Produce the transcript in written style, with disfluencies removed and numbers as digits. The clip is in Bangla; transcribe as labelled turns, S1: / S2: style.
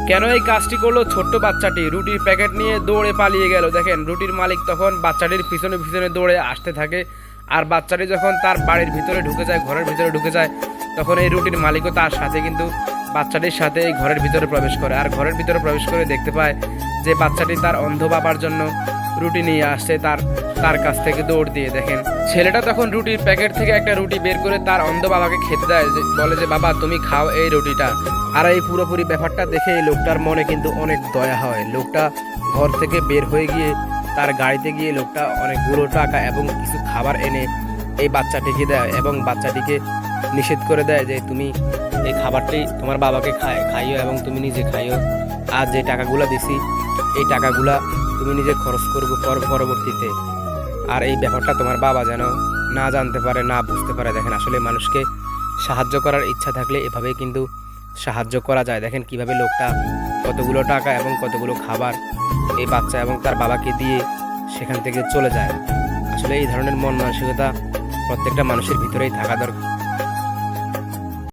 S1: কেন এই কাজটি করলো ছোট্ট বাচ্চাটি? রুটির প্যাকেট নিয়ে দৌড়ে পালিয়ে গেল। দেখেন রুটির মালিক তখন বাচ্চাটির পিছনে পিছনে দৌড়ে আসতে থাকে, আর বাচ্চাটি যখন তার বাড়ির ভিতরে ঢুকে যায়, ঘরের ভিতরে ঢুকে যায়, তখন এই রুটির মালিকও তার সাথে কিন্তু বাচ্চাটির সাথে এই ঘরের ভিতরে প্রবেশ করে। আর ঘরের ভিতরে প্রবেশ করে দেখতে পায় যে বাচ্চাটি তার অন্ধ বাবার জন্য রুটি নিয়ে আসছে তার কাছ থেকে দৌড় দিয়ে। দেখেন ছেলেটা তখন রুটির প্যাকেট থেকে একটা রুটি বের করে তার অন্ধ বাবাকে খেতে দেয়, বলে যে বাবা তুমি খাও এই রুটিটা। আর এই পুরোপুরি ব্যাপারটা দেখে এই লোকটার মনে কিন্তু অনেক দয়া হয়। লোকটা ঘর থেকে বের হয়ে গিয়ে তার গাড়িতে গিয়ে লোকটা অনেকগুলো টাকা এবং কিছু খাবার এনে এই বাচ্চাটিকে দেয় এবং বাচ্চাটিকে নিষেধ করে দেয় যে তুমি এই খাবারটি তোমার বাবাকে খাইও এবং তুমি নিজে খাইও। আর যে টাকাগুলো দিছি এই টাকাগুলা তুমি নিজে খরচ করবো পরবর্তীতে। আর এই ব্যাপারটা তোমার বাবা যেন না জানতে পারে, না বুঝতে পারে। দেখেন আসলে মানুষকে সাহায্য করার ইচ্ছা থাকলে এভাবেই কিন্তু সাহায্য করা যায়। দেখেন কিভাবে লোকটা কতগুলো টাকা এবং কতগুলো খাবার এই বাচ্চা এবং তার বাবাকে দিয়ে সেখান থেকে চলে যায়। আসলে এই ধরনের মন মানসিকতা প্রত্যেকটা মানুষের ভিতরেই থাকা দরকার।